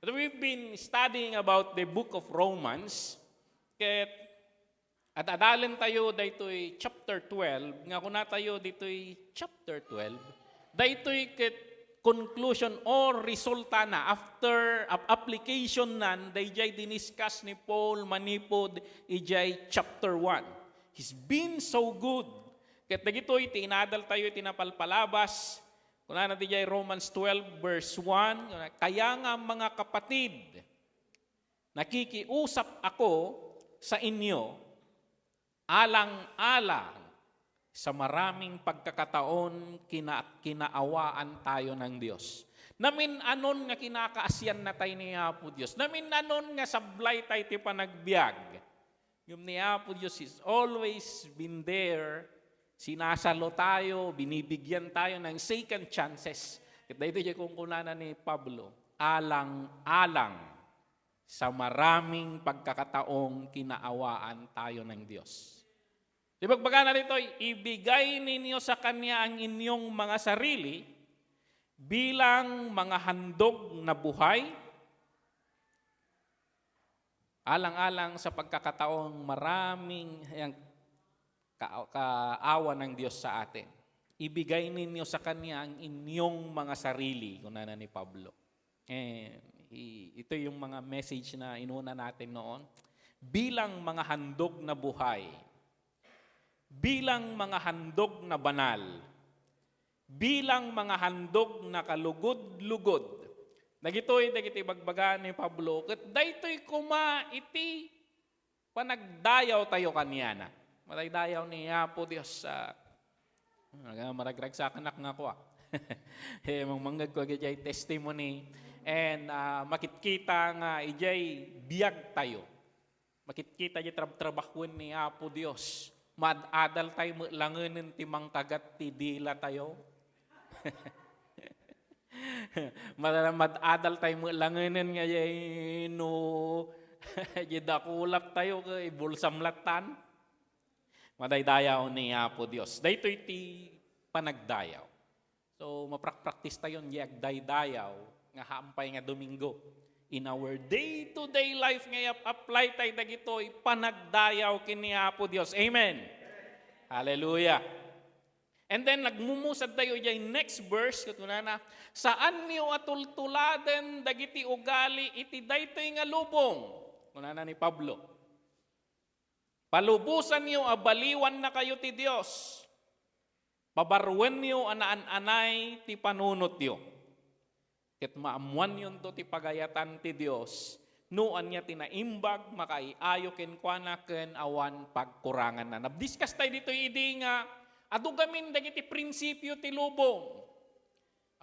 But we've been studying about the book of Romans. Ket at adalan tayo daytoy chapter 12, nga kuna tayo ditoy chapter 12. Daytoy ket conclusion or resulta na after application nan dayjay diniscuss ni Paul manipod ijay chapter 1. He's been so good. Ket dagitoy tinadal tayo tinapalpalabas. Kuna na dijay Romans 12 verse 1, kaya nga mga kapatid, nakikiusap ako sa inyo alang-alang sa maraming pagkakataon kinaawaan tayo ng Diyos. Namin anon nga kinakaasyan na tayo ni Apo Diyos. Namin anon nga sablay tayo ti panagbiag. Yung ni Apo Diyos is always been there. Sinasalo tayo, binibigyan tayo ng second chances. Kaya ito yung kungkunanan ni Pablo, alang-alang sa maraming pagkakataong kinaawaan tayo ng Diyos. Ibagbaga na dito, ibigay ninyo sa Kanya ang inyong mga sarili bilang mga handog na buhay, alang-alang sa pagkakataong maraming kaawa ng Diyos sa atin. Ibigay ninyo sa Kanya ang inyong mga sarili, kunana ni Pablo. Ito yung mga message na inuna natin noon. Bilang mga handog na buhay, bilang mga handog na banal, bilang mga handog na kalugod-lugod. Dagitoy bagbaga ni Pablo, ket daytoy kuma iti panagdayaw tayo kaniana. Matagdayaw ni Apo Diyos sa maragrag sa kanak nga ko. Manggag ko agad testimony and makitkita nga ijay biyag tayo. Makitkita ijay trabahon ni Apo Diyos. Madadal tayo langanin timang kagat ti dila tayo. Madadal tayo langanin nga ijay no ijay dakulap tayo kay bulsamlatan. Madaydayaw ni Apo Diyos. Dahito iti panagdayaw. So, mapraktis tayo yung daydayaw nga haampay nga Domingo. In our day-to-day life nga apply tayo dagito panagdayaw kini Apo Diyos. Amen. Hallelujah. And then, nagmumusad tayo yung next verse. Katuna na, saan niyo atultuladen dagiti ugali iti daytoy nga lubong? Kunana ni Pablo. Palubusan niyo abaliwan na kayo ti Diyos. Pabarwen niyo anaan-anay ti panunot niyo. Ket maamuan yun to ti pagayatan ti Diyos. Nuan niya tinaimbag makaiayo kenkwana ken awan pagkurangan na. Nabdiskas tayo dito idi nga adugamin dagiti prinsipyo ti lubong.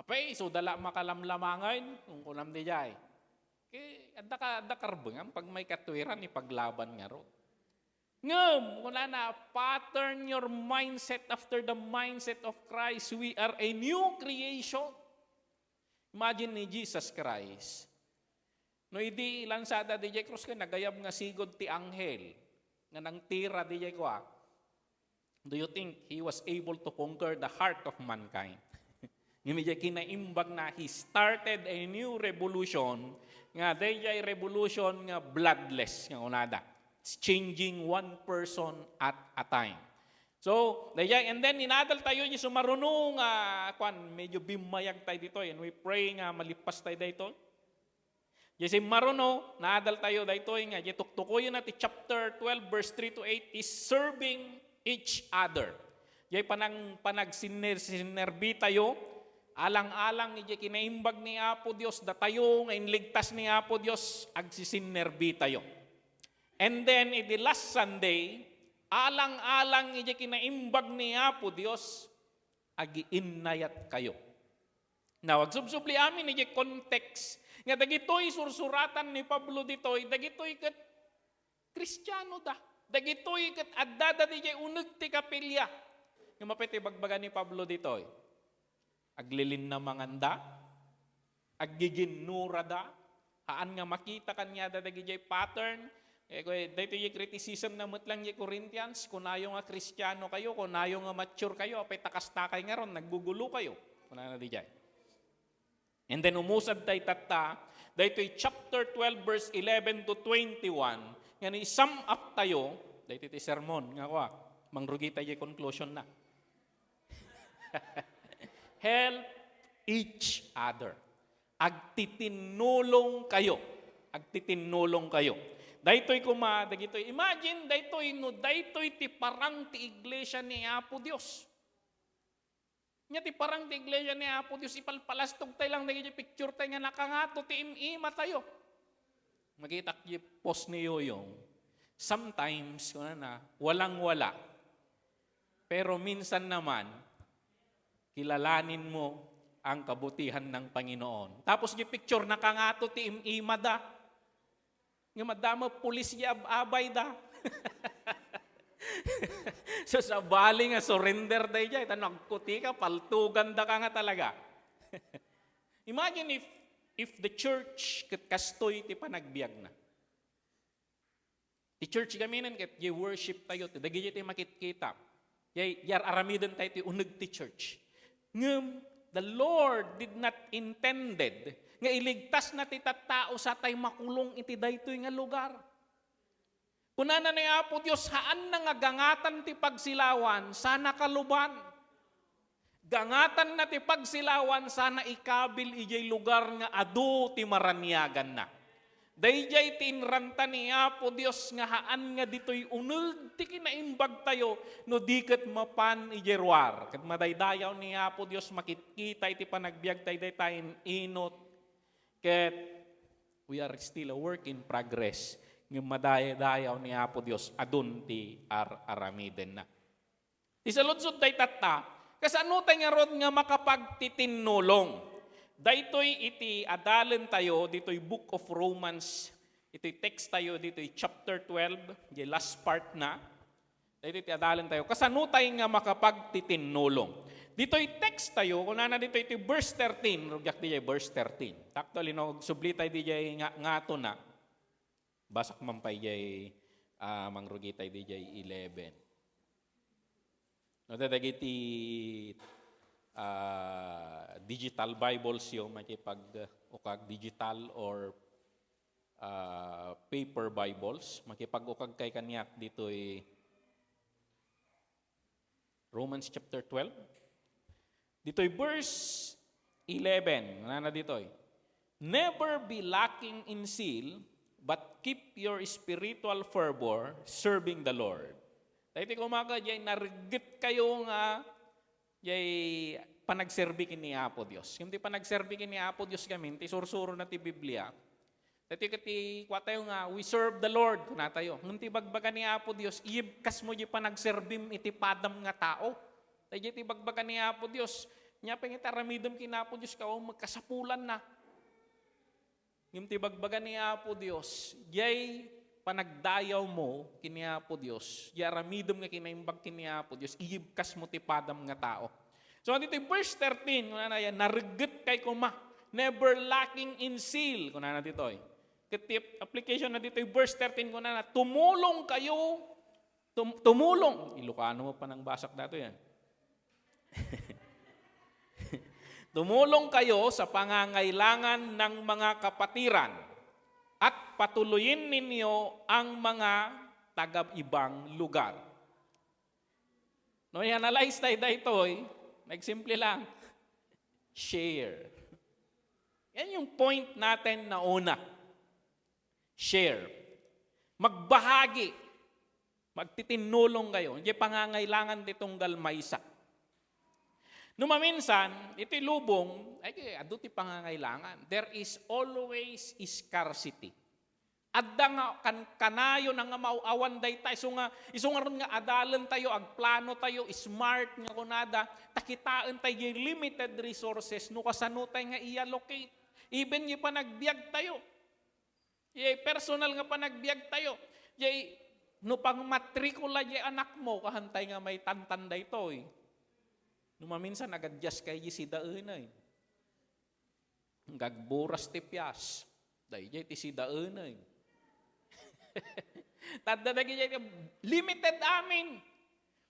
Apay so dala makalamlamangan kung kunam di jay. Kay adda karbeng pag may katwiran ni paglaban nga ro. Ngam, wala na, pattern your mindset after the mindset of Christ. We are a new creation. Imagine ni Jesus Christ. No, idi lansada di Cross ka, nagayab nga sigod ti anghel. Nga nang tira di kwa. Do you think he was able to conquer the heart of mankind? Ngimidya kinaimbag na he started a new revolution. Nga di revolution nga bloodless nga unada. Changing one person at a time. So, and then inadal tayo yung sumarunong, medyo bimayag tayo dito, and we pray nga malipas tayo dito. Yung maruno, naadal tayo dito, nga, yung tuktukoy natin chapter 12, verse 3 to 8, is serving each other. Yung panagsinerbi tayo, alang-alang yung kinaimbag ni Apo Diyos, datayo, nga inligtas ni Apo Diyos, agsisinerbi tayo. And then, iti last Sunday, alang-alang iti kinaimbag ni Apo Diyos, agiinayat kayo. Now, agsubsubli amin iti context, nga dagitoy sursuratan ni Pablo ditoy, dagitoy kat Kristiyano da. Dagitoy kat addada iti uneg ti kapilya. Yung mapiti bagbaga ni Pablo ditoy. Aglilin na manganda, aggiginura da, haan nga makita kanya da dagiti pattern. Dito yung criticism na lang yung Corinthians, kung nayo nga Kristiyano kayo, kung nayo nga mature kayo, apay takas-takay nga ron, naggugulo kayo. Kung na di dyan. And then umusad tayo tata, daytoy chapter 12 verse 11 to 21, nga ni sum up tayo, daytoy ti sermon nga ko, mangrugi tayo conclusion na. Help each other. Agtitinulong kayo. Agtitinulong kayo. Daytoy kuma, dagitoy. Imagine daytoy no daytoy ti parang ti iglesia ni Apo Dios. Nya ti parang ti iglesia ni Apo Dios ipalpalastog tay lang dagiti picture tay nga nakangato ti imima tayo. Magitak ti post ni Yoyong. Sometimes na walang-wala. Pero minsan naman kilalanin mo ang kabutihan ng Panginoon. Tapos yung picture, nakangato ti imima da. Nga madama pulis niya abay da. So sa bali nga surrender da niya, ito nagkuti ka, paltugan da ka nga talaga. Imagine if the church kastoy ti panagbiag na. Ti church gaminan ket ye worship tayo, ti dagi ti makitkita. Yar aramiden tayo ti uneg ti church. Ngem the Lord did not intended nga iligtas na ti tattao sa tay makulong iti daytoy nga lugar. Kunana ni Apo Dios haan na nga gangatan ti pagsilawan sana kaluban. Gangatan na ti pagsilawan sana ikabil ijay lugar nga adu ti maranyagan na. Dayjay tinranta ni Apo Dios nga haan nga ditoy uneg ti kinaimbag tayo no diket mapan ijerwar. Ket madaydayaw ni Apo Dios makitkita iti panagbiag tayo inot. Ket we are still a work in progress. Nga madaydayaw ni Apo Dios adun ti aramiden na. Ti saludsod day tatta kasano tay nga rod nga makapagtitinulong. Daytoy iti adalan tayo, dito'y Book of Romans, ito'y text tayo, dito'y chapter 12, yung last part na. Dito'y iti adalan tayo. Kasano tayo nga makapagtitinulong? Dito'y text tayo, kung na dito'y iti verse 13, rugyak di verse 13. Actually, no, subli tayo di nga to na. Basak man pa di mangrugi tayo di 11. No, dadagiti digital Bibles yung makipag ukag digital or paper Bibles. Makipag-ukag kay kanyak dito'y Romans chapter 12. Dito'y verse 11. Nana dito'y. Never be lacking in zeal, but keep your spiritual fervor serving the Lord. Dahil kumaga, jay narigit kayo nga jay panagserbikin ni Apo Dios. Yung ti panagserbikin ni Apo Dios kami, ti sursuro na ti Biblia. Dati kati kwatayo nga, we serve the Lord. Kuna tayo. Nung ti bagbaga ni Apo Dios, iibkas mo di panagserbim iti padam nga tao. Dati ti bagbaga ni Apo Dios, nya pangita ramidom kin Apo Dios ka, magkasapulan na. Yung ti bagbaga ni Apo Dios, jay panagdayaw mo kini Apo Dios, yaramidom nga kinaimbag kini Apo Dios, iibkas mo ti padam nga tao. So dito verse 13, kuna na yan, nariget kay kuma, never lacking in zeal, kuna na dito. Kitip application na dito verse 13, kuna na, tumulong kayo, tumulong. Ilocano mo pa ng basak dato yan. Tumulong kayo sa pangangailangan ng mga kapatiran at patuloyin ninyo ang mga taga-ibang lugar. No, i-analyze tayo dito, nagsimple lang, share. Yan yung point natin na una. Share. Magbahagi. Magtitinulong kayo. Hindi pangangailangan ditong galmaysa. Numaminsan, ito'y lubong, ay ado ti pangangailangan. There is always scarcity. Adda nga kanayo na nga mauawan day tayo. Iso nga ron nga adalan tayo, agplano tayo, smart nga kunada, takitaan tayo yung limited resources, no kasano tayo nga i-allocate. Even yung panagbiag tayo. Yung personal nga panagbiag tayo. Yung no pang matrikula yung anak mo, kahantay nga may tantanday to Numaminsan agadjas kay si daen ay. Gagburas ti piyas. Dahil ti si daen ay. Tadadagi limited amin.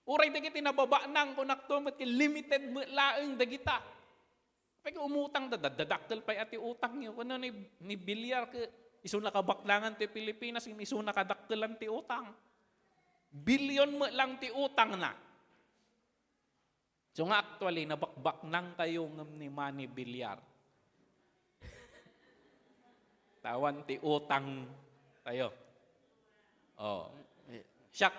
Uray dagiti nababa nang kunakto limited laeng dagita. Pag umutang dadakkel pa ati utang niyo. Ano ni bilyar ka, iso nakabaklangan ti Pilipinas, iso nakadakkelan ti utang. Bilyon mo lang ti utang na. So nga actually, nabakbak nang kayo ng ni Manny Bilyar. Tawan ti utang tayo. Oh, siyak.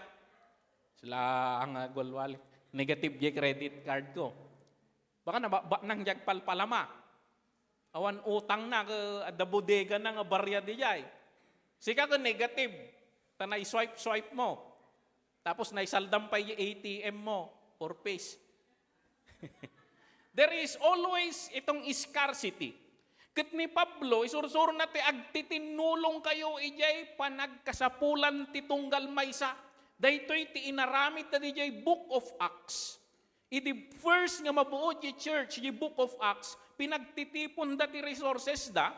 Sila ang gulwali. Negative yung credit card ko. Baka nabakbak nang jagpalpalama. Awan utang na, ada bodega na nga barya di jay. Sika ka negative. Tanay swipe mo. Tapos naisaldam pa yung ATM mo for pays. There is always itong scarcity. Kat ni Pablo, isursuro na ti agtitinulong kayo ijay panagkasapulan ti tunggal maysa. Daytoy ti inaramid na ijay Book of Acts. Iti first nga mabuod yung church, yung Book of Acts, pinagtitipon da ti resources da,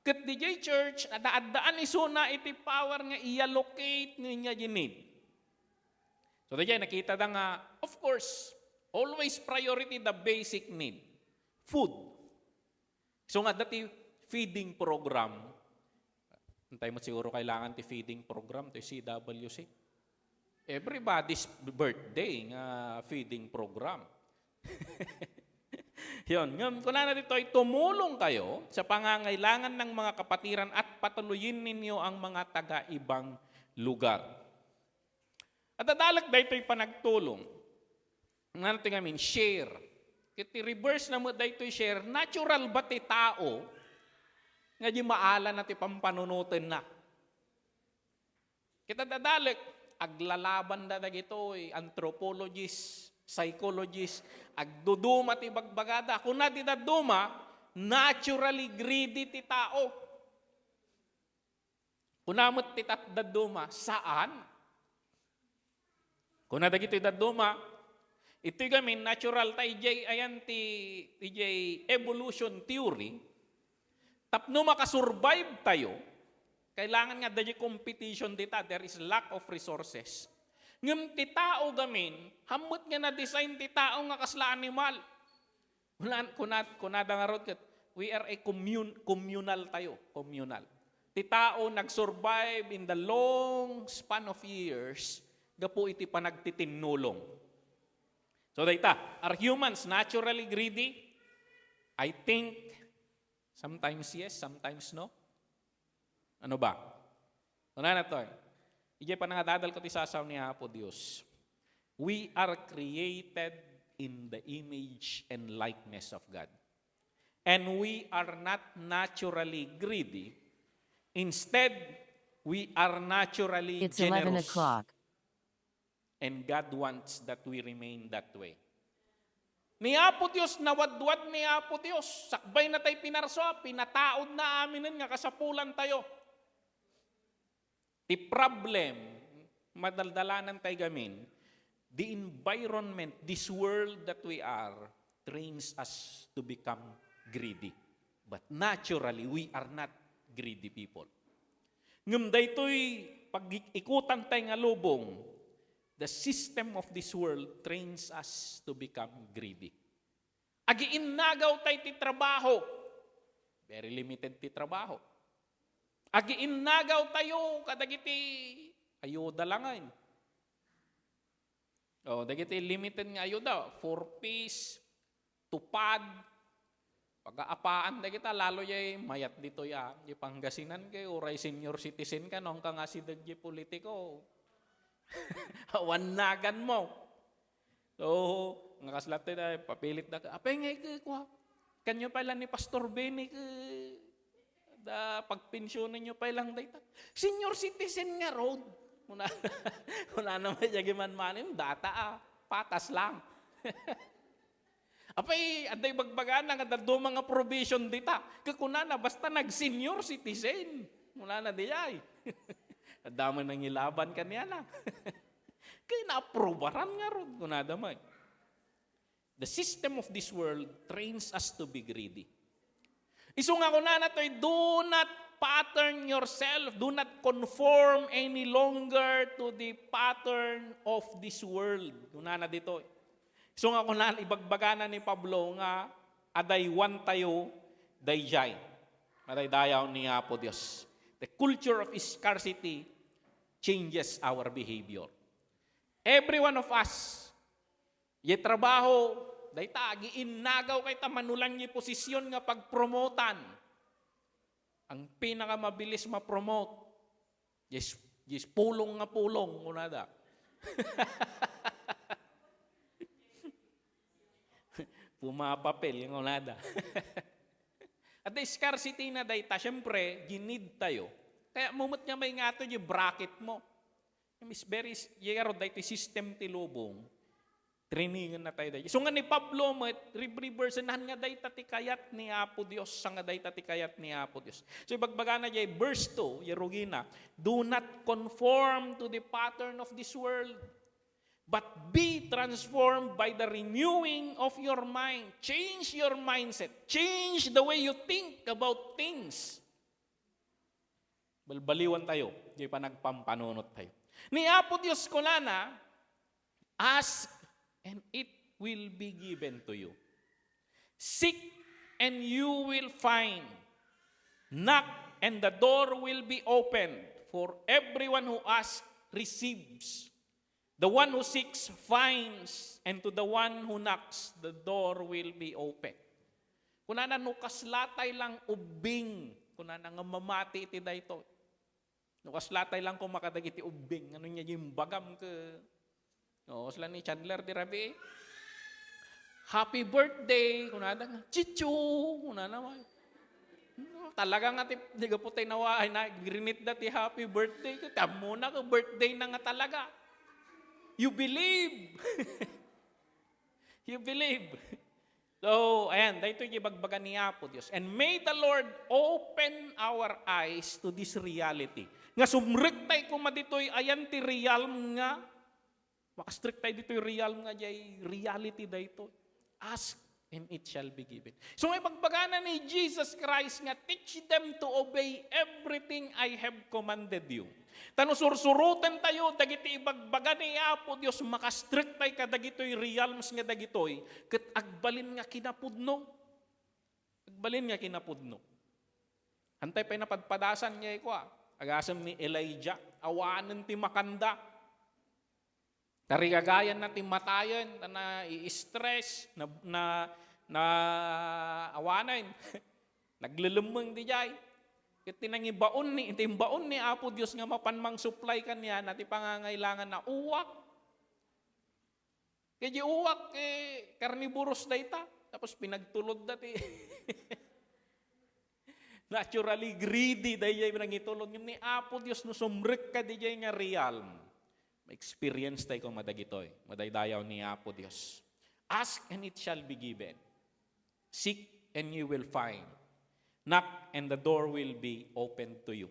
kat ijay church, adaadaan isuna iti power nga i-allocate niya yung need. So dajay nakita da nga, of course, always priority the basic need. Food. So nga dati feeding program, antay mo siguro kailangan ti feeding program, ti CWC. Everybody's birthday nga feeding program. Yun. Kung na dito ay tumulong kayo sa pangangailangan ng mga kapatiran at patuloyin ninyo ang mga taga-ibang lugar. At adalag dito ay panagtulong. Nga natin share. Kiti reverse na mo dito share, natural ba ti tao nga di maala na ti pampanunutin na. Kita dadalag, aglalaban da dagito anthropologist, psychologist, agduduma ti bagbagada. Kung na di daduma, naturally greedy ti tao. Kung namot ti daduma, saan? Kung na dagito daduma, ito'y gamin, natural tayo, ayan ti evolution theory, tapno makasurvive tayo, kailangan nga dahil competition dita, there is lack of resources. Ngam ti tao gamin, hamot nga na-design ti tao nga kasla animal. Kunada nga rod, we are a communal tayo, communal. Ti tao nag-survive in the long span of years, gapo iti panagtitinulong. So data, are humans naturally greedy? I think sometimes yes, sometimes no. Ano ba? Una na to. Ijay pa nangadadal ko ti sasaw ni Apo Diyos. We are created in the image and likeness of God. And we are not naturally greedy. Instead, we are naturally It's generous. 11 o'clock. And God wants that we remain that way. Ni Apo Diyos, nawadwad ni Apo Diyos. Sakbay na tayo pinarso, pinataod na aminin nga kasapulan tayo. The problem, madaldalanan tayo gamin, the environment, this world that we are, trains us to become greedy. But naturally, we are not greedy people. Ngam daytoy pag ikutan tayo nga lubong, the system of this world trains us to become greedy. Agiinnagaw tayo ti trabaho. Very limited ti trabaho. Agiinnagaw tayo kadagiti ayuda langan. Dagiti limited nga ayuda. 4 piece, tupad, pag-aapaan dagita, lalo yay mayat dito ya. Di Pangasinan kayo, oray senior citizen ka, nung ka nga si dagiti politiko. Wanagan mo. So, nga kaslat tayo, papilit na ka. Apay nga ikaw, kanyo pala ni Pastor Benny, da pagpensyonan nyo pa ilang dayta. Senior citizen nga road. Kuna naman yagiman manim, data patas lang. Apay, aday bagbagan nga dado mga provision dita. Kakuna na, basta nag-senior citizen. Muna na diyay. Adama nang ilaban kaniya na. Kaya na-aprobaran nga ron. Kunadamay. The system of this world trains us to be greedy. Iso nga kuna na to'y, do not pattern yourself. Do not conform any longer to the pattern of this world. Kuna na dito. Iso nga kuna, ibagbagana ni Pablo nga, adaywan tayo dayjay. Madaydayaw ni Apo Dios. The culture of scarcity changes our behavior. Every one of us, yung trabaho, dayta, giinagaw kay tamanulang yung posisyon nga pagpromotan. Ang pinakamabilis ma-promote, yes pulong nga pulong, unada. Pumapapel, yung unada. At the scarcity na dayta, syempre, ginid tayo. Kaya mumot nga may nga ito yung bracket mo. Is very, yung dayta system ti lubong, trainingan na tayo dahil. So nga ni Pablo, reversenahan nga dayta ti kayat ni Apo Dios, sa nga dayta ti kayat ni Apo Dios. So ibagbaga na dyan, verse 2, Yerugina, do not conform to the pattern of this world, but be transformed by the renewing of your mind. Change your mindset. Change the way you think about things. Balbaliwan tayo. Di pa nagpampanunot tayo. Ni Apo Diyos ko na, ask and it will be given to you. Seek and you will find. Knock and the door will be opened. For everyone who asks receives. The one who seeks finds, and to the one who knocks, the door will be open. Kuna na nukas latay lang ubing, kuna na nga mamati iti dayto. Nukas latay lang kung makadagiti ubing, ano niya yung bagam ka. O, sila ni Chandler di Rabi. Happy birthday, kuna na nga, chichu, kuna na nga. Talaga nga di ka putay nawa, ay na, grinit dati happy birthday, kamo na ka birthday na nga talaga. You believe. You believe. So, ayan, dahito yung ibagbaga ni Apo Diyos. And may the Lord open our eyes to this reality. Nga sumriktay ko maditoy, ayan ti realm nga. Makastriktay dito'y realm nga, jay reality dahito. Ask and it shall be given. So, may bagbaga na ni Jesus Christ nga, teach them to obey everything I have commanded you. Tano sursurutan tayo, dagiti ibagbaga ni Apo Diyos, makastriktay ka dagitoy realms nga dagitoy, ket agbalin nga kinapudno. Agbalin nga kinapudno. Antay pa'y napadpadasan niya iko, agasam ni Elijah, awanan ti makanda. Tarigagayan na ti matayan, na i-stress, na awanan. Naglulumeng di jay. Iti nangibaon ni Apo Diyos nga mapanmang supply kanya na ti pangangailangan na uwak. Kaya uwak, carnivorous dayta. Tapos pinagtulod dati. Naturally greedy dayjay pinagitulod. Ni Apo Diyos no sumrik ka dayjay nga realm. Ma-experience tayo kung madagitoy. Madaydayaw ni Apo Diyos. Ask and it shall be given. Seek and you will find. Knock and the door will be open to you.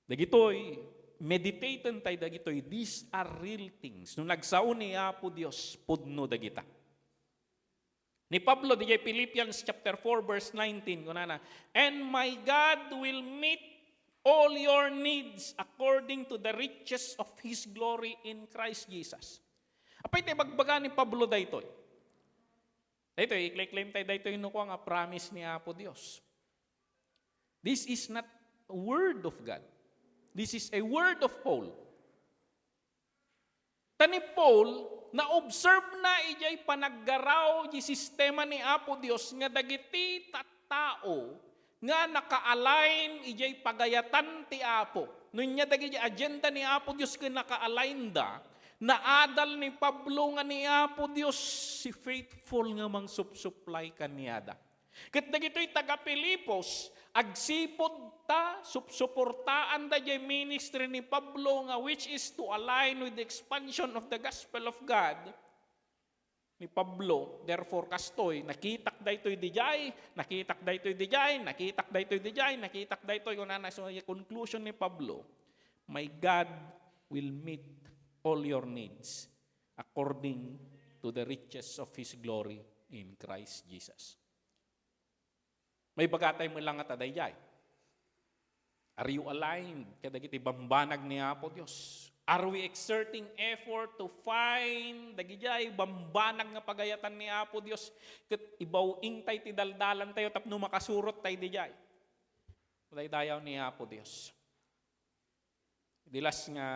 Dagitoy, meditaten tayo dagitoy, these are real things. Nung nagsaon ni Apo Diyos, pudno dagita. Ni Pablo, di Philippians chapter 4, verse 19, kunana, and my God will meet all your needs according to the riches of His glory in Christ Jesus. Apay tayo bagbaga ni Pablo daytoy. Daytoy, i-claim tayo daytoy no ko nga promise ni Apo Diyos. This is not a word of God. This is a word of Paul. Tani Paul, na-observe na ijay panaggaraw di sistema ni Apo Dios nga dagiti tattao nga naka-align ijay pagayatan ti Apo. Nunya dagiti agenda ni Apo Dios nga naka-align da, naadal ni Pablo nga ni Apo Dios si faithful nga mang supply kaniada. Ket dagitoy taga Pilipos, agsipod ta, suportaan da jay ministry ni Pablo nga which is to align with the expansion of the gospel of God ni Pablo. Therefore, kastoy, nakitak daytoy dijay, nakitak daytoy dijay, nakitak daytoy dijay, nakitak daytoy. Kung so, conclusion ni Pablo, my God will meet all your needs according to the riches of His glory in Christ Jesus. May bagatay mo lang at adayjay. Are you aligned? Kadagiti bambanag ni Apo Diyos. Are we exerting effort to find dagijay bambanag nga pagayatan ni Apo Dios ket ibawing tay ti daldalan tayo tapno makasurot tay dijay. Dayaw ni Apo Dios. Dilas nga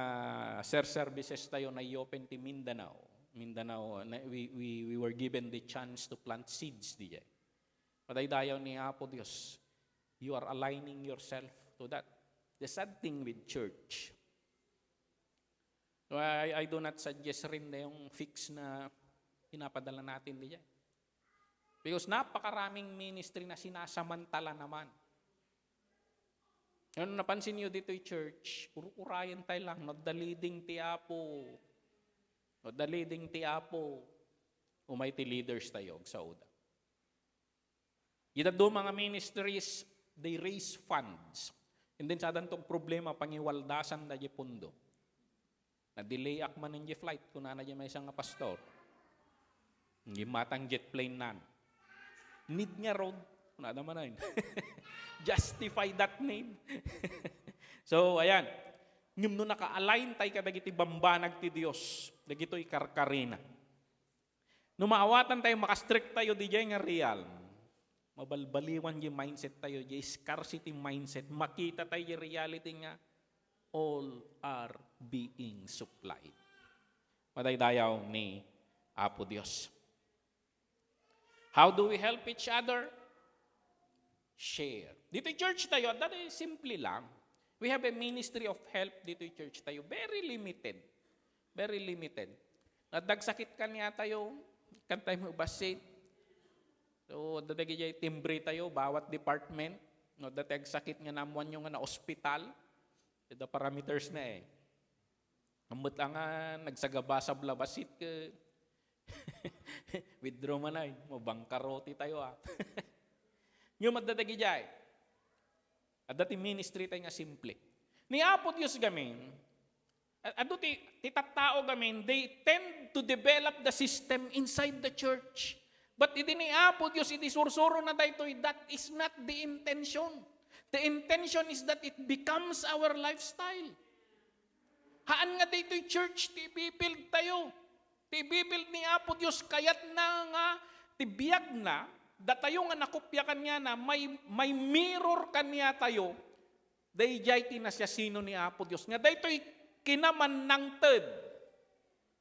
services tayo na i-open ti Mindanao. We were given the chance to plant seeds dijay. Dayaw ni Apo Dios. You are aligning yourself to that. The sad thing with church, I do not suggest rin na yung fix na pinapadala natin diyan. Because napakaraming ministry na sinasamantala naman. Ano napansin niyo dito yung church, urayan tayo lang, not the leading ti Apo. Not the leading ti Apo. Umayti leaders tayo sa uda. Yun do mga ministries, they raise funds. And then sa dantong problema, pangiwaldasan na di pundo. Na-delay ak man ng flight kung na may isang pastor. Hindi matang jet plane nan. Need nga road. Kung na naman na yun. Justify that need. So, ayan. Ngim no naka-align tayo kadagiti bambanag ti Diyos. Dagito'y karkarina. No maawatan tayo, makastrict tayo di nga real. Mabalbaliwan yung mindset tayo, yung scarcity mindset. Makita tayo yung reality nga. All are being supplied. Madaydayaw ni Apo Dios. How do we help each other? Share. Dito church tayo, dati simple lang. We have a ministry of help dito church tayo. Very limited. Very limited. Nadagsakit ka niya tayo, kan tayo mo basit. So, dadagay timbre tayo, bawat department. No, dadagsakit nga namuan yung na ospital. The parameters na eh. Ambot lang nga, nagsagabasa blabasit ka. Withdraw man ay, mabangkaroti tayo ah. Yung madadagi jay. At dati ministry tayo nga simple. Ni Apo Diyos gamin, at ti tattao gamin, they tend to develop the system inside the church. But iti ni Apo Diyos, iti sursuro na dayto, that is not the intention. The intention is that it becomes our lifestyle. Haan nga dito'y church, ti bibuild tayo. Ti bibuild ni Apo Diyos, kayat na nga, ti biyag na, datayo nga nakupya kanya na, may mirror kanya tayo, dayjay tinasya sino ni Apo Diyos. Nga dayto'y kinaman ng ted,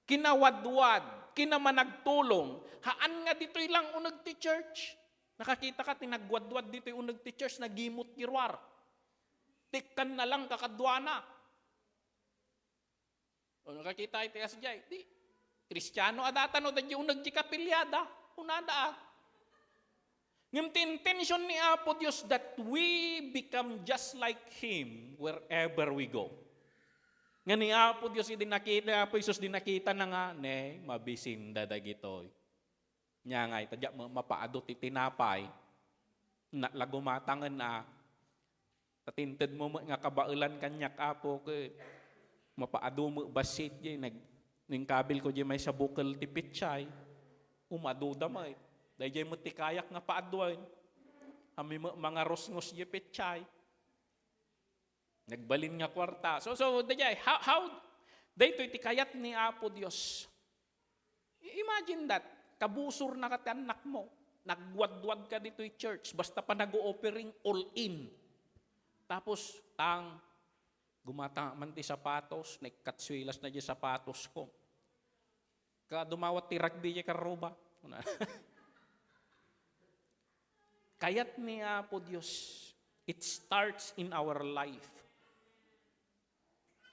kinawadwad, kinamanagtulong, haan nga dito'y lang unag ti church. Nakakita ka, tinagwadwad dito yung unag ti church, nagimot kirwar. Tikkan na lang kakadwana. O nakakita ito yung asjay, di, Kristiyano adatan o da yung unag ti kapilyada, unada. Yung intention ni Apo Diyos that we become just like Him wherever we go. Nga ni Apo Diyos, idinakita, Apo Isus dinakita na nga, ne, mabisin dadagitoy. Nya nga, itadya mapaadot itinapay, na lagumatangan na, tatinted mo nga kabailan kanyak Apo, mapaado mo basit yun, ning kabil ko dyan may sabukal ti pitchay, umado damay, dahil dyan mo ti kayak nga paadwan, kami mga rosngos dyan pitchay, nagbalin nga kwarta. So dahil, how, dahil iti kayat ni Apo Diyos, imagine that, kabusor na ka anak mo, nagwadwad ka dito yung church, basta pa nag-o-offering all in. Tapos, gumata man ti sapatos, nagkatswilas na di sapatos ko. Dumawat ti rugby di karoba. Kayat ni Apo Diyos, it starts in our life.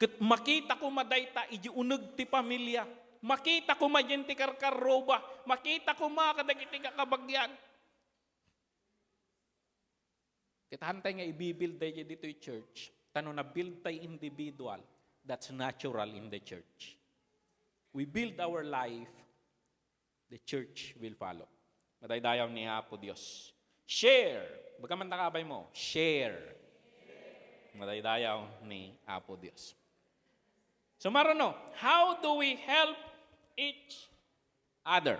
Kat makita ko madayta, iji unag ti pamilya, makita ko madyan ti karkaroba, makita ko makadagiti kakabagyan. Kitahantay nga i-build tayo dito yung church. Tano na build tayo individual, that's natural in the church. We build our life, the church will follow. Madaydayaw ni Apo Diyos. Share. Bagaman nakabay mo, share. Madaydayaw ni Apo Diyos. So marono, how do we help each other?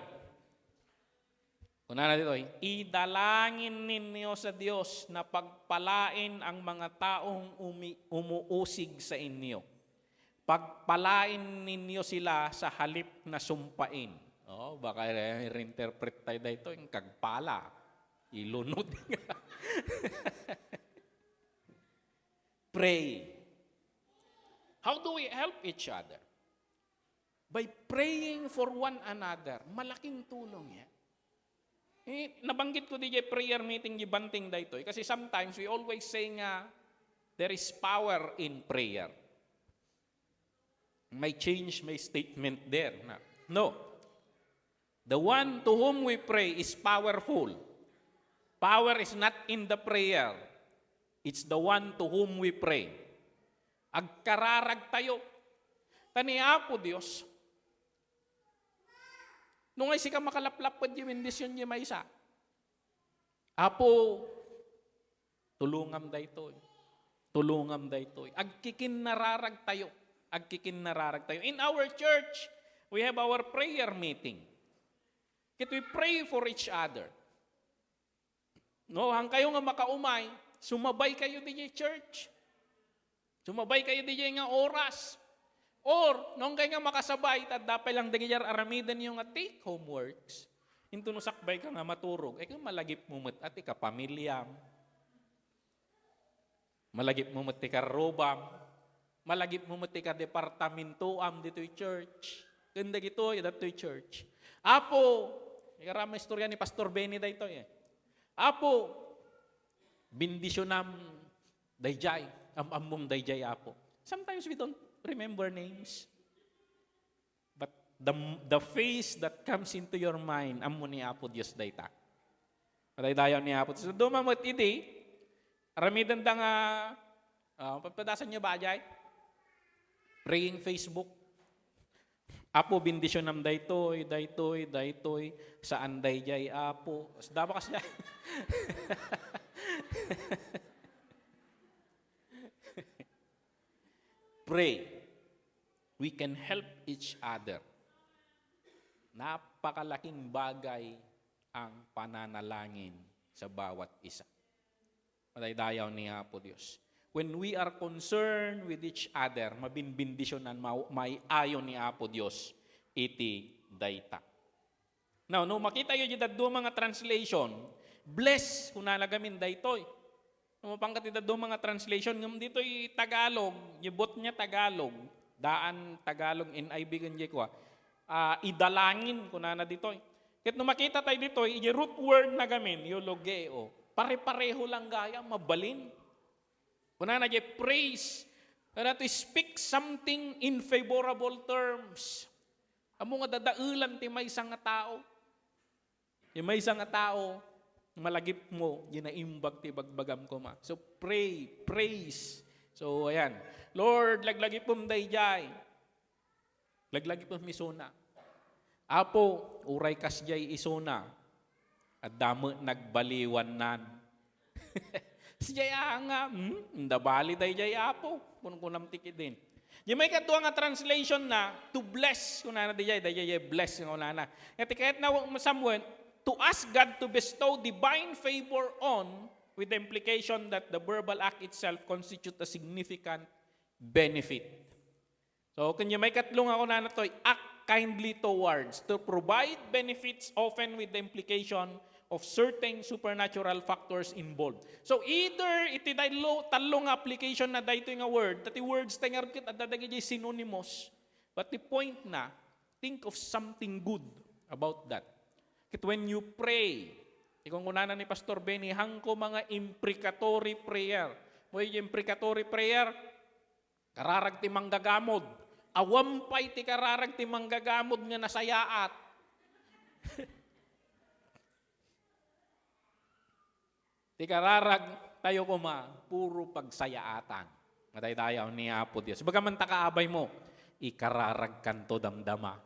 Una na dito, idalangin ninyo sa Diyos na pagpalain ang mga taong umuusig sa inyo. pagpalain ninyo sila sa halip na sumpain. Oh, baka reinterpret tayo dito, yung kagpala, ilunod. Pray. How do we help each other? By praying for one another. Malaking tulong yan. Nabanggit ko DJ prayer meeting gibanting dito. Kasi sometimes we always say nga, there is power in prayer. May change, may statement there. No. The one to whom we pray is powerful. Power is not in the prayer. It's the one to whom we pray. Agkararag tayo. Taniya po Diyos. Nung ay sika makalaplapad yung bendisyon niya may isa. Apo, tulungam daytoy. Tulungam daytoy. Agkikin nararag tayo. Agkikin nararag tayo. In our church, we have our prayer meeting. Kit we pray for each other. No, hang kayo nga makaumay, sumabay kayo DJ church. Sumabay kayo DJ nga oras. Or, nung kayo nga makasabay, tadapay lang dagayar aramidan yung nga take home works. Into no sakbay ka nga maturog, kung malagip mo mat at ika pamilyam. Malagip mo mat ika robam. Malagip mo mat ika departamentoam dito'y church. Ganda gito, dato'y church. Apo, ikarama istorya ni Pastor Benny dito eh. Apo, bindisyonam dayjay, among dayjay apo. Sometimes we don't remember names. But the face that comes into your mind, amo ni apo Diyos dayta. Dayon ni apo. So dumamot idi, aramidan da nga, papadasan niyo ba ajay? Praying Facebook. Apo bindisyon nam daytoy, saan dayjay apo. Daba kasi. Pray. We can help each other. Napakalaking bagay ang pananalangin sa bawat isa. Madaydayaw ni Apo Diyos. When we are concerned with each other, mabinbindisyonan, may ayon ni Apo Diyos, iti dayta. Now, no makita yun yung daddo mga translation, bless kung nalagamin daytoy. No mapangkat yung daddo mga translation, ngam dito'y Tagalog, yubot niya Tagalog, daan Tagalog, NIV ganyan ko, idalangin kung na dito'y. Kahit no makita tayo dito'y, yung root word na gamin, eulogeo, pare-pareho lang gaya, mabalin. Kuna na jay praise, na to speak something in favorable terms. Amo nga dadaulan ti may isang nga tao. Yung may isang nga tao, malagip mo, ginaimbag ti bagbagam ko ma. So pray, praise. So ayan, Lord, laglagi pom dayjay. Laglagi pom misuna. Apo, uray kas jay isuna. At damo nagbaliwan nan. Sijaya nga, ndabali day jay apo, kunam tiki din. Yung may katuwa nga translation na, to bless, kung na day bless, kung na. At kahit na someone, to ask God to bestow divine favor on, with the implication that the verbal act itself constitute a significant benefit. So, kung yung may katlong ako na to, act kindly towards, to provide benefits often with the implication of certain supernatural factors involved. So either iti talong application na dayto nga word, that the words tengar kit at dadagay synonymous, but the point na, think of something good about that. Kit when you pray, ikong kunana ni Pastor Benny, hangko mga imprecatory prayer. Mo yung imprecatory prayer, kararag ti manggagamod. Awampay ti kararag ti manggagamod nga nasayaat. Ti kararag tayo kuma, puro pagsayaatan. Matay-tayaw ni Apo Diyos. Bagaman takaabay mo, ikararag kanto damdama.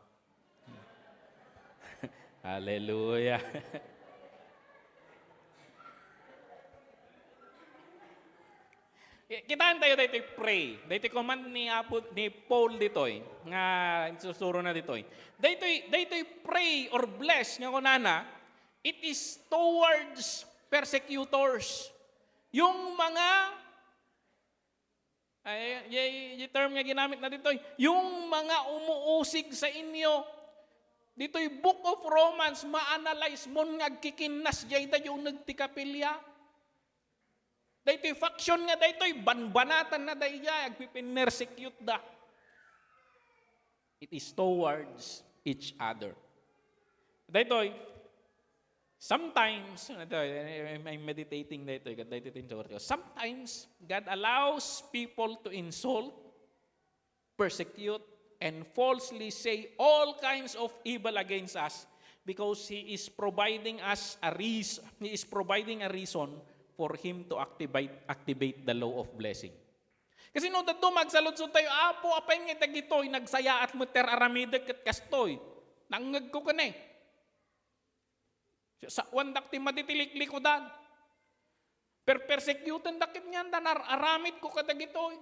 Hallelujah. Kitaan tayo dito pray. Dito command ni Paul ditoy nga susuro na ditoy. Dito pray or bless nga kunana, it is towards persecutors. Yung mga Ay, yung term nga ginamit na dito, yung mga umuusig sa inyo, dito'y Book of Romans, ma-analyze mo nga kikinas jay da yung nagtikapilya. Dito'y faction nga dito'y banbanatan na daya, agpipinersecute da. It is towards each other. Dito'y, sometimes, I'm meditating dito, sometimes, God allows people to insult, persecute, and falsely say all kinds of evil against us because He is providing us a reason. He is providing a reason for Him to activate the law of blessing. Kasi no, dato magsaludsod tayo, apo, apay nga dagitoy, nagsaya at muter aramideg at kastoy. Nangag ko ka na eh. Sa wandak ti maditilikli ko dan. Persecutan dakit niyan dan, aramid ko ka dagitoy.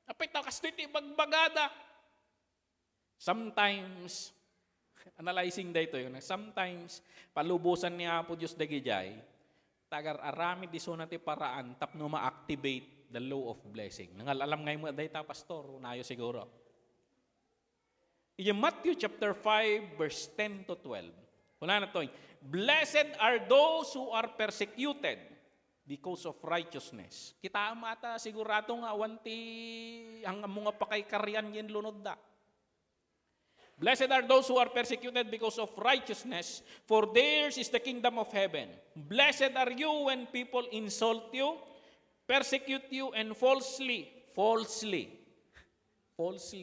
Apay ta kastoy ti bagbagada. Sometimes, analyzing dito yun, sometimes, palubusan niya po Diyos dagijay, tagar aramid iso na ti paraan, tapno ma-activate the law of blessing. Nangal alam ngayon mo, dahil ta pastor, unayo siguro. In Matthew chapter 5, verse 10 to 12, wala na to, blessed are those who are persecuted because of righteousness. Kita mata sigurado nga, wanti, ang mga pakaykaryan yin lunod da. Blessed are those who are persecuted because of righteousness, for theirs is the kingdom of heaven. Blessed are you when people insult you, persecute you, and falsely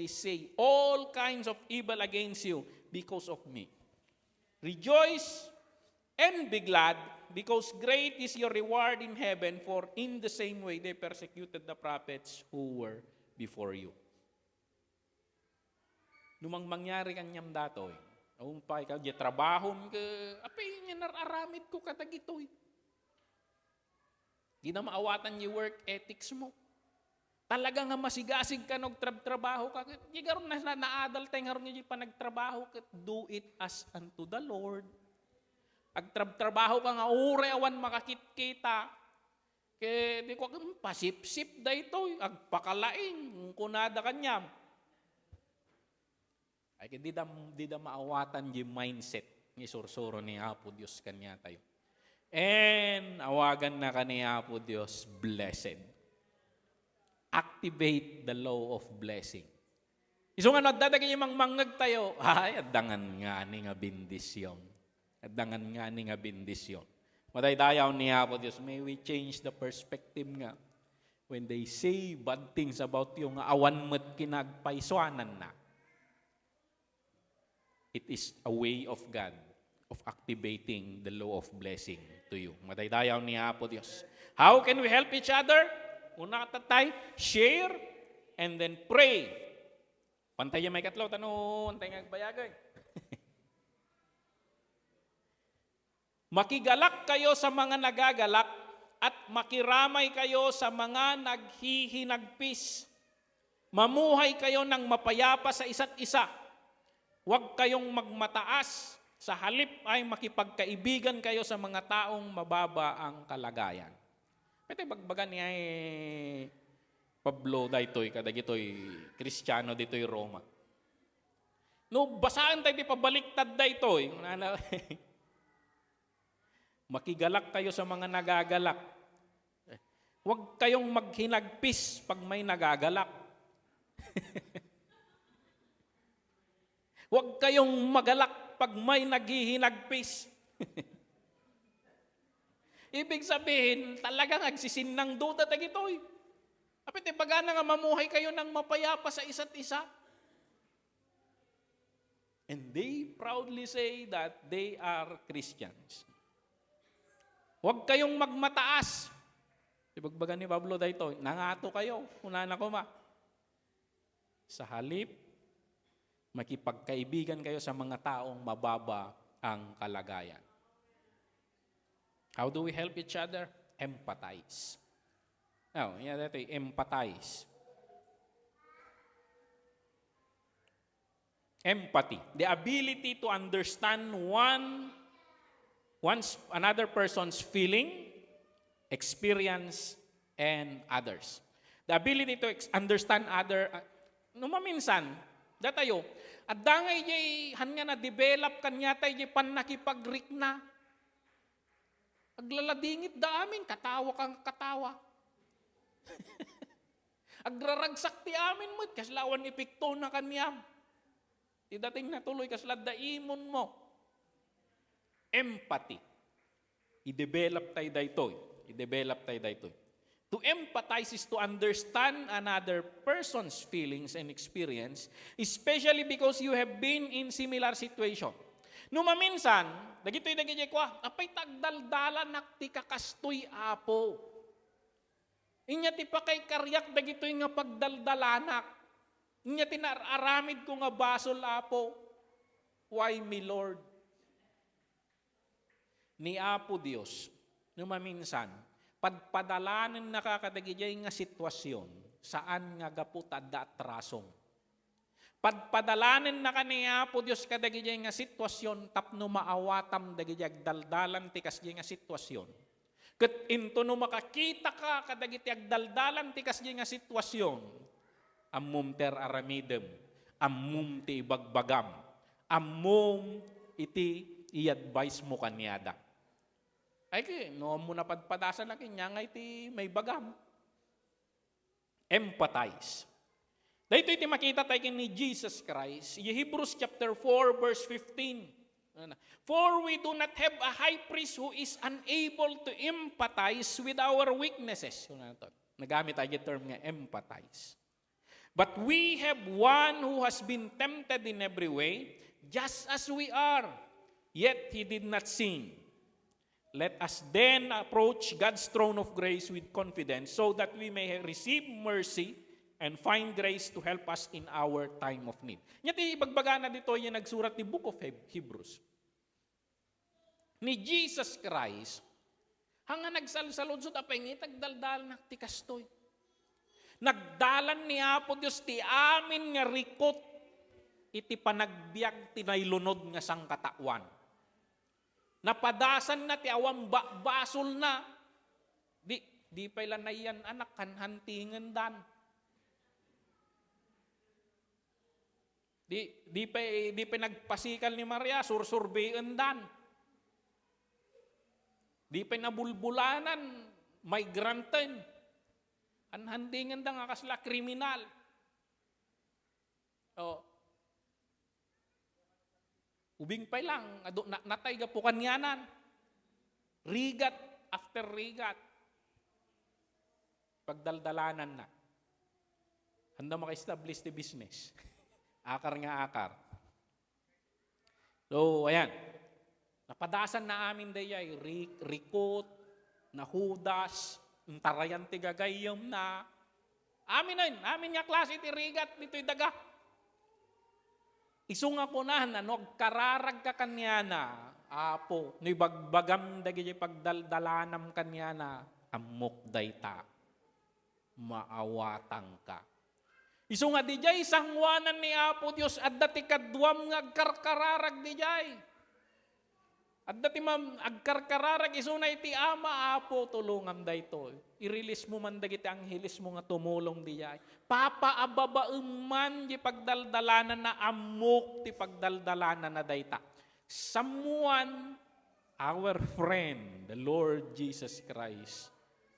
say all kinds of evil against you because of me. Rejoice and be glad, because great is your reward in heaven, for in the same way they persecuted the prophets who were before you. Numang mangyari kanyam datoy, umpay ka, di trabaho ka, apay nga nararamid ko katagitoy. Di na maawatan yung work ethics mo. Talaga nga masigasig ka trabaho ka, di garon na naadal tayo nga ron yung panagtrabaho ka, do it as unto the Lord. Agtrabaho ka nga, ure awan makakit-kita, kaya di ko pasip-sip da ito, agpakalaing, kunada kanyam. Ay, di da maawatan yung mindset ni sursuro ni Apo Diyos kanya tayo. And awagan na kanya Apo Diyos, blessed. Activate the law of blessing. Iso nga nadadagay yung mangmangag tayo, ay, adangan nga ni nga bindisyon. Adangan nga ni nga bindisyon. Mataydayaw ni Apo Diyos, may we change the perspective nga. When they say bad things about yung awan mo't kinagpaiswanan na, it is a way of God of activating the law of blessing to you. Mataydayaw ni Apo Diyos. How can we help each other? Una katatay, share, and then pray. Pantay may katlaw, tanong, pantay nga bayagay. Makigalak kayo sa mga nagagalak at makiramay kayo sa mga naghihinagpis. Mamuhay kayo ng mapayapa sa isa't isa. Huwag kayong magmataas, sa halip ay makipagkaibigan kayo sa mga taong mababa ang kalagayan. Pwede bagbagan niya Pablo daytoy, kadagitoy Kristiyano ditoy Roma. No, basaan tayo di pabaliktad daytoy. Makigalak kayo sa mga nagagalak. Huwag kayong maghinagpis pag may nagagalak. Huwag kayong magalak pag may naghihinagpis. Ibig sabihin, talagang agsisin ng duda tagitoy. Apit pagana nga mamuhay kayo ng mapayapa sa isa't isa. And they proudly say that they are Christians. Huwag kayong magmataas. Ibagbagan ni Pablo dito, nangato kayo, una na ko ma. Sa halip, makipagkaibigan kayo sa mga taong mababa ang kalagayan. How do we help each other? Empathize. Now, dito, empathize. Empathy. The ability to understand another person's feeling, experience, and others. The ability to understand other, maminsan, datayo, at dangay jay, hanya na develop kanya tayo jay pan nakipagrik na. Aglaladingit da amin, katawa kang katawa. Agraragsak ti amin mo, kaslawan ipikto na kanyam. Ti dating natuloy, kaslad da imon mo. Empathy. I-develop tayo daytoy. I-develop tayo daytoy. To empathize is to understand another person's feelings and experience, especially because you have been in similar situation. Numaminsan, dagitoy dagitoy kwa, apay tagdaldalan nakti kakastoy apo. Inya ti pa kay karyak dagitoy nga pagdaldalanak. Inya ti nararamid ko nga basol apo. Why me Lord? Ni Apo Dios, numaminsan, padpadalanan nakakadagijay nga sitwasyon, saan nga gaputa da atrasong. Padpadalanan na kaniya po Diyos kadagijay nga sitwasyon, tapno maawatam dagijay daldalan ti kasjay nga sitwasyon. Ket into no makakita ka kadagiti agdaldalan ti kasjay nga sitwasyon, ammum ter aramidem, ammum ti ibagbagam, ammum iti i-advise mo kanyada. Ay, no mo napadpadasan na kanya nga iti may bagam. Empathize. Dahito iti makita tayo ni Jesus Christ. Hebrews chapter 4 verse 15. For we do not have a high priest who is unable to empathize with our weaknesses. Nagamit tayo yung term nga empathize. But we have one who has been tempted in every way, just as we are, yet he did not sin. Let us then approach God's throne of grace with confidence so that we may receive mercy and find grace to help us in our time of need. Nyati ibagbaga na dito yung nagsurat ni Book of Hebrews. Ni Jesus Christ, hanga nagsalsalod apay ngitag daldal na ti kastoy. Nagdalan ni Apo Dios ti amin nga rikot iti panagbiag tinaylunod nga sangkatawan. Napadasan na ti awang basol na. Di pa ilan na yan anak hantingan dan. Di pa nagpasikal ni Maria sursurbean dan. Di pa nabulbulanan migranten. Hantingan dan nga kasla kriminal. Ubing pa lang, natay ga po kanyanan. Rigat after rigat. Pagdaldalanan na. Handa maka-establish the business. Akar nga akar. So, ayan. Napadasan na amin dayay, rikot, nahudas, tarayan tigagayom na. Amin nga klase ti rigat, dito'y daga. Isung ako na, kararag ka kanyana, apo, no bagbagam dagi pagdaldalanam kanyana, amok dayta, maawatang ka. Isung nga di jay, sangwanan ni Apo Dios, at dati kadwam nga agkarkararag di jay. At dati agkarkararag, isung na iti ama, Apo, tulungam dayto. I-release mo man dagiti ang hilis mo nga tumulong di jay. Papaababauman di pagdaldalanan na amok ti pagdaldalanan na dayta. Someone, our friend, the Lord Jesus Christ,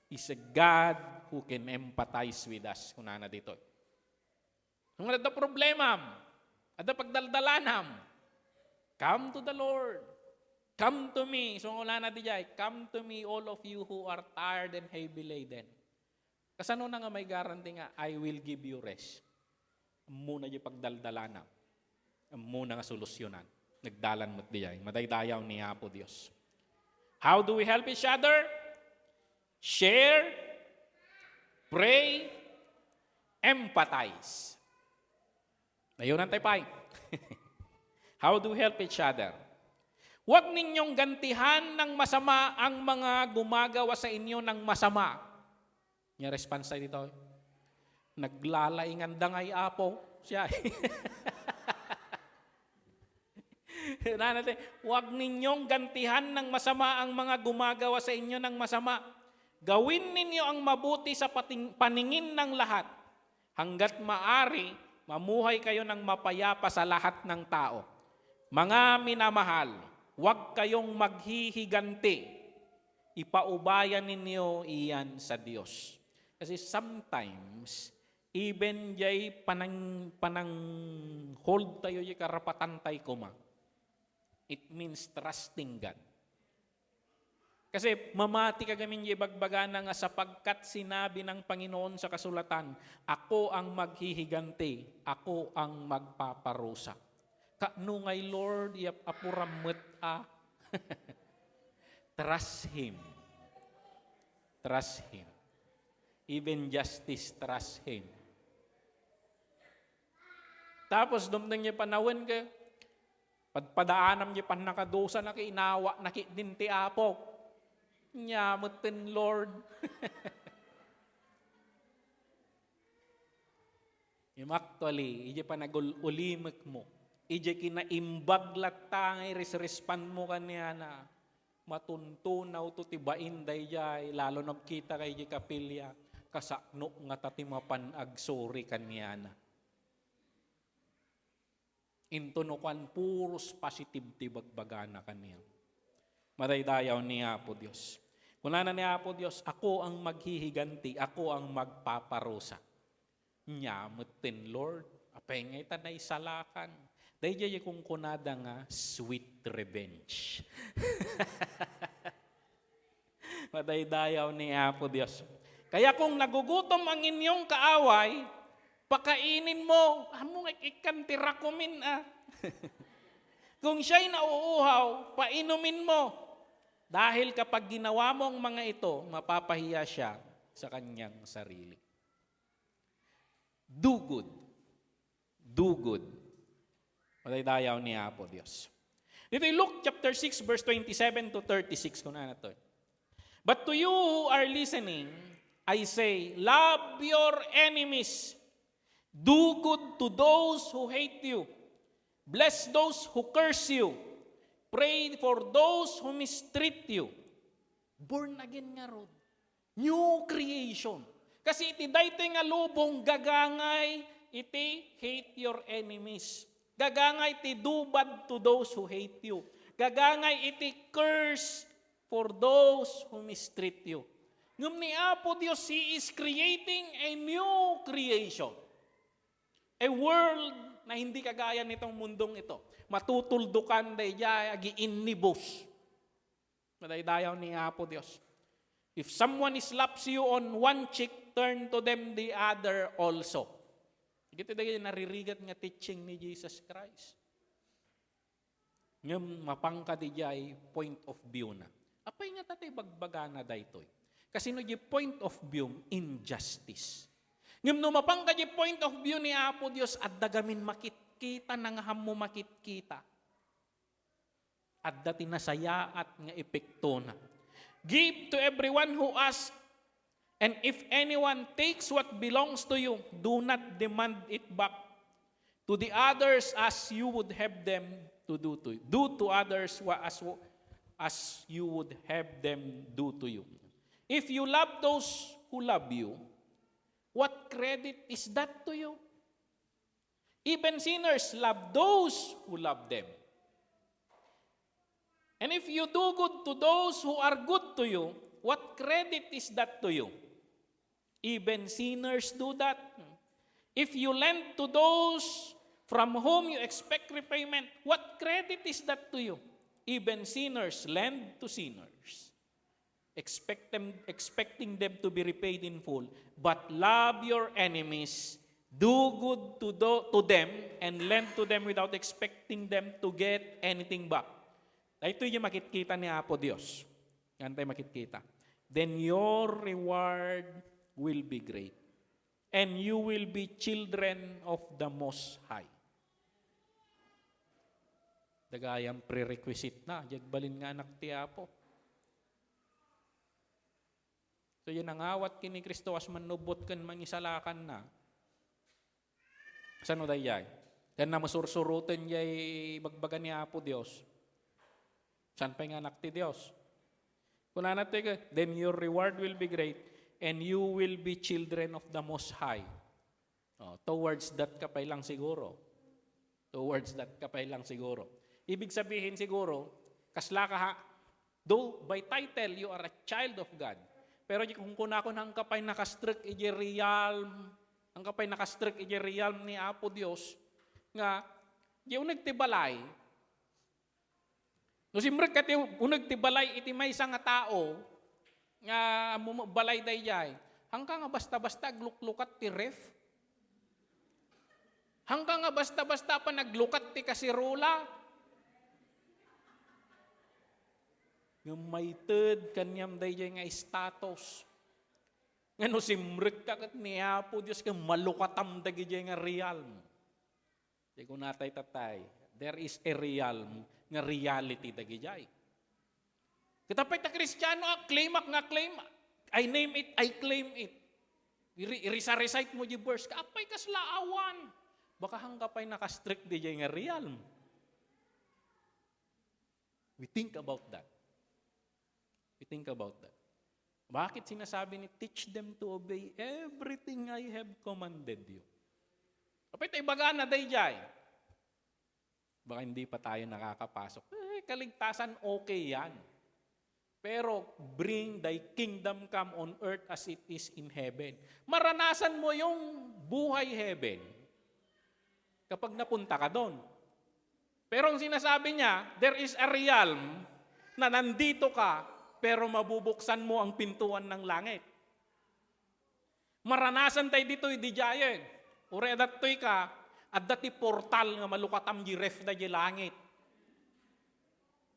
is a God who can empathize with us. Kunana dito. Kung ada problema, ada pagdaldalanam, come to the Lord. Come to me. So wala na dijay, come to me all of you who are tired and heavy laden. Kasano na nga may guarantee nga, I will give you rest. Muna di pagdaldalanam. Muna nga solusyonan. Nagdalan mo't dijay. Madaydayaw ni Apo Dios. How do we help each other? Share, pray, empathize. Ayun ang tapay. How do we help each other? Huwag ninyong gantihan ng masama ang mga gumagawa sa inyo ng masama. Yung response tayo dito. Naglalaingan dangay apo siya. Huwag ninyong gantihan ng masama ang mga gumagawa sa inyo ng masama. Gawin ninyo ang mabuti sa paningin ng lahat, hanggat maari, mamuhay kayo ng mapayapa sa lahat ng tao. Mga minamahal, huwag kayong maghihiganti. Ipaubayan ninyo iyan sa Diyos. Kasi sometimes, even jay panang hold tayo yung karapatan tayo kuma. It means trusting God. Kasi mamati ka gamin yung bagbagana nga sapagkat sinabi ng Panginoon sa kasulatan, ako ang maghihiganti, ako ang magpaparusa. Kaano ngay Lord, yap apuramot Trust Him. Trust Him. Even justice, trust Him. Tapos, dumdang niya panawin ka, padpadaanam niya pan nakadusa, inawa, nakidinti apo. Nyamutin, Lord. Actually, ije pa nag-ulimik mo. Ije kinaimbag latangay, resrespan mo kanya na matuntunaw to tibain day jay, lalo nagkita kay ije kapilya, kasakno nga tatimapan agsori kanya na. Intunukan puros positive tibagbagana kanya. Madaydayaw niya po Diyos. Kunana niya po Diyos, ako ang maghihiganti, ako ang magpaparusa. Nyamutin, Lord. Apengay tanay salakan. Dahil kung kunada nga, sweet revenge. Madaydayaw niya po Diyos. Kaya kung nagugutom ang inyong kaaway, pakainin mo, among ikantira kumin Kung siya'y nauuhaw, painumin mo. Dahil kapag ginawa mo ang mga ito, mapapahiya siya sa kanyang sarili. Do good. Do good. Madaydayaw niya po Diyos. Dito Luke chapter 6 verse 27 to 36 ko na to. But to you who are listening, I say, love your enemies. Do good to those who hate you. Bless those who curse you. Pray for those who mistreat you. Born again nga rod. New creation. Kasi iti daytoy nga lubong gagangay iti hate your enemies. Gagangay iti do bad to those who hate you. Gagangay iti curse for those who mistreat you. Ngum ni Apo Diyos, He is creating a new creation. A world na hindi kagaya nitong mundong ito. Matutuldukan day jay agi innibus. Madaydayaw ni Apo Dios. If someone slaps you on one cheek, turn to them the other also. Ito day naririgat nga teaching ni Jesus Christ. Ngem mapangka di jay point of view na. Apay nga tatay bagbagana daytoy. Kasi no di point of view injustice. Ngem no mapangka di point of view ni Apo Dios at dagamin kita nang hammo makit-kita. At dati nasayaat nga epekto na. Give to everyone who asks, and if anyone takes what belongs to you, do not demand it back. To the others as you would have them to do to you. Do to others as you would have them do to you. If you love those who love you, what credit is that to you? Even sinners love those who love them. And if you do good to those who are good to you, what credit is that to you? Even sinners do that. If you lend to those from whom you expect repayment, what credit is that to you? Even sinners lend to sinners, expecting them to be repaid in full. But love your enemies, do good to them, and lend to them without expecting them to get anything back. Ito yung makikita ni Apo Diyos. Yan tayo makikita. Then your reward will be great. And you will be children of the Most High. Dagayang prerequisite na. Jagbalin nga anak ti Apo. So yun ang awat kini Kristo as manubot kan mangisalakan na. Saan o dayay? Yan na masursurutin yay bagbagan ni Apo Diyos. Saan pa yung anak ti Diyos? Kung natin, then your reward will be great and you will be children of the Most High. Towards that ka pa lang siguro. Towards that ka pa lang siguro. Ibig sabihin siguro, kasla ka ha, though by title you are a child of God, pero kung kunakon ang kapay nakastrict iji realm, ang kapay nakastrict iji realm ni Apo Dios, nga, yung nagtibalay, no simrek kati unag tibalay iti may nga tao nga balay dayjay. Hangka nga basta-basta gluklukat ti ref. Hangka nga basta-basta pa naglukat ti kasirula. Nga may ted kanyam dayjay nga status. Nga no simrek ka kat niya po Diyos ka malukatam dagijay nga realm. Di ko natay tatay. There is a realm nga reality dagijay. Kitapay ta Kristiyano, claim nga claim. I name it, I claim it. Recite mo di verse, kaapay kaslaawan. Baka hangkapay nakastrict di nga realm. We think about that. We think about that. Bakit sinasabi ni, teach them to obey everything I have commanded you. Kapay tayo baga na dayjay. Baka hindi pa tayo nakakapasok. Kaligtasan okay yan. Pero bring thy kingdom come on earth as it is in heaven. Maranasan mo yung buhay heaven kapag napunta ka doon. Pero ang sinasabi niya, there is a realm na nandito ka pero mabubuksan mo ang pintuan ng langit. Maranasan tayo dito, di jayen. Ure adatoy ka, at dati portal nga malukatam di ref da di langit.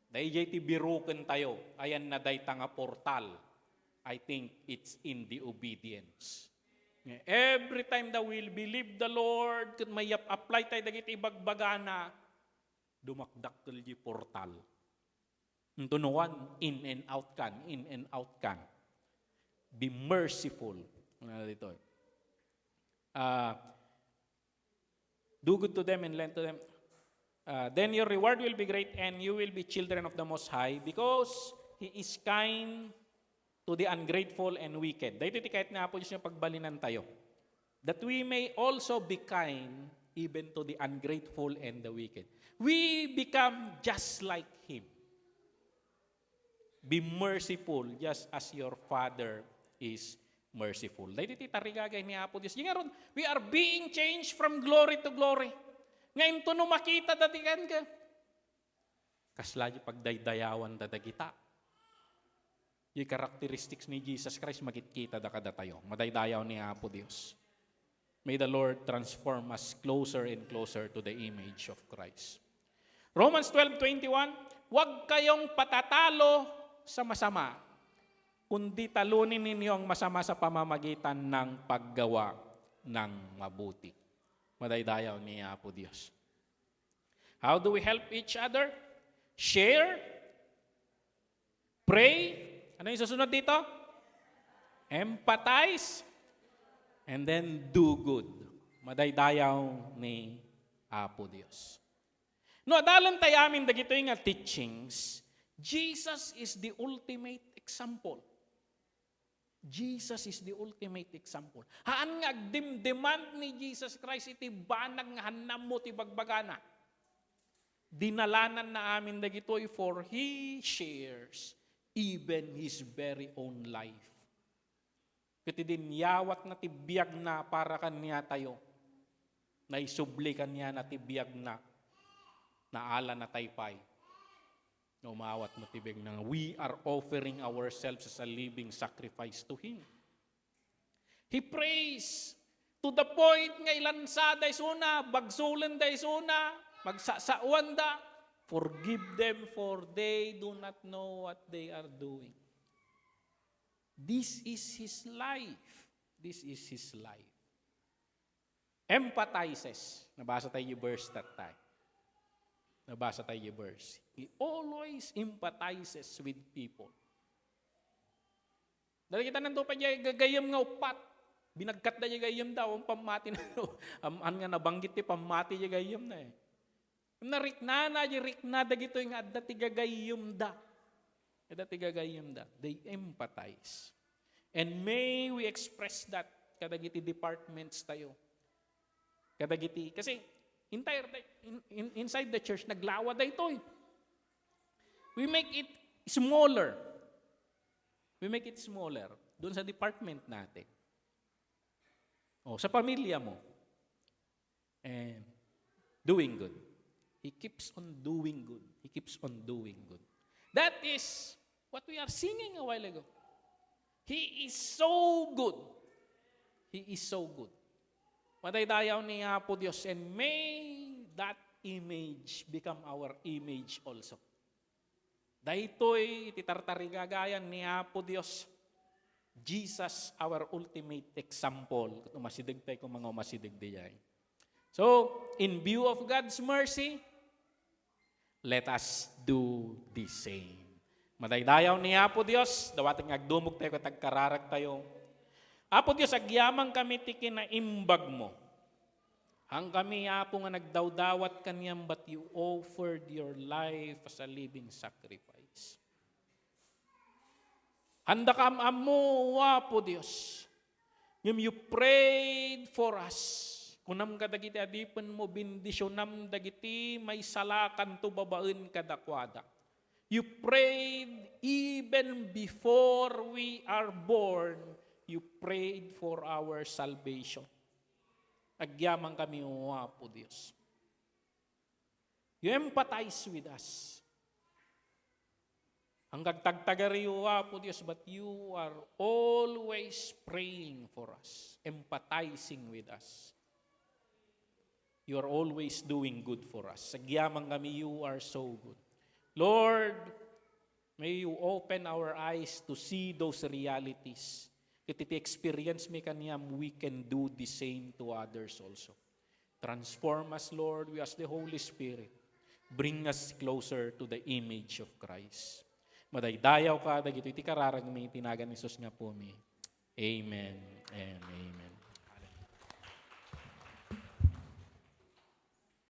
Dahil ti biruken tayo, ayan na day nga portal. I think it's in the obedience. Every time that we'll believe the Lord, kung may apply tayo dagiti ibagbagana, dumakdakkel di portal. Tunuan, in and out kan, in and out kan. Be merciful. Ano dito? Do good to them and lend to them. Then your reward will be great and you will be children of the Most High because He is kind to the ungrateful and wicked. Dahil iti kahit nga po Diyos yung pagbalinan tayo. That we may also be kind even to the ungrateful and the wicked. We become just like Him. Be merciful just as your Father is merciful. Dahil iti tarigagay ni Apo Diyos. Yung aron, we are being changed from glory to glory. Ngayon to no makita datigan ka. Kasla yung pagdaydayawan dadagita. Yung characteristics ni Jesus Christ magitkita da kada tayo. Madaydayaw ni Apo Diyos. May the Lord transform us closer and closer to the image of Christ. Romans 12:21, huwag kayong patatalo sa masama, kundi talunin ninyo ang masama sa pamamagitan ng paggawa ng mabuti. Madaydayaw ni Apo Diyos. How do we help each other? Share, pray, ano yung susunod dito? Empathize, and then do good. Madaydayaw ni Apo Diyos. No, adalan tayo amin dagito yung teachings, Jesus is the ultimate example. Jesus is the ultimate example. Haan nga demand ni Jesus Christ iti banag nga hanam mo ti bagbagana. Dinalanan na amin dagitoy for He shares even His very own life. Kiti din yawat na tibiyag na para kanya tayo. Naisubli kanya na tibiyag na naala na taypay. Umawat mo tibig na we are offering ourselves as a living sacrifice to Him. He prays to the point nga ilansa day suna, bagsulan day suna, magsasauan da, forgive them for they do not know what they are doing. This is His life. This is His life. Empathizes. Nabasa tayo yung verse that time. Nabasa tayo yung verse. He always empathizes with people. Dahil kita nanto pa niya, gagayam nga upat. Binagkat na niya gayam daw, ang pamati na, ang nga nabanggit ni pamati niya gayam na eh. Narikna na, rikna da gito yung adda ti gagayam da. Kada tigagayem da, they empathize. And may we express that kadagiti departments tayo. Kadagiti, kasi inside the church, naglawa da ito eh. We make it smaller. We make it smaller doon sa department natin. O, sa pamilya mo. And doing good. He keeps on doing good. He keeps on doing good. That is what we are singing a while ago. He is so good. He is so good. Madaydayaw ni Apo Diyos, and may that image become our image also. Daytoy ititartarigagayan ni Apo Diyos. Jesus, our ultimate example. Kung umasidig tayo kung mga umasidig diyan. So, in view of God's mercy, let us do the same. Madaydayaw ni Apo Diyos, dawating agdumog tayo katag kararag tayo. Apo Diyos, agyamang kami tikin na imbag mo. Hang kami, Apo, nga nagdawdawat kanyang, but you offered your life as a living sacrifice. Handa ka mo, Apo Diyos. Ngam you prayed for us. Kunam kadagiti adipan mo, bindisyonam dagiti, may salakan to babaen kadakwada. You prayed even before we are born. You prayed for our salvation. Agyamang kami, O Apo Diyos. You empathize with us. Hanggang tagtagariyo, Apo Diyos, but you are always praying for us, empathizing with us. You are always doing good for us. Agyamang kami, you are so good. Lord, may you open our eyes to see those realities. Iti experience me kaniyam, we can do the same to others also. Transform us, Lord. We ask the Holy Spirit. Bring us closer to the image of Christ. Madaydayaw ka, dagito iti kararag may tinagan ni Jesus nga po mi. Amen and amen.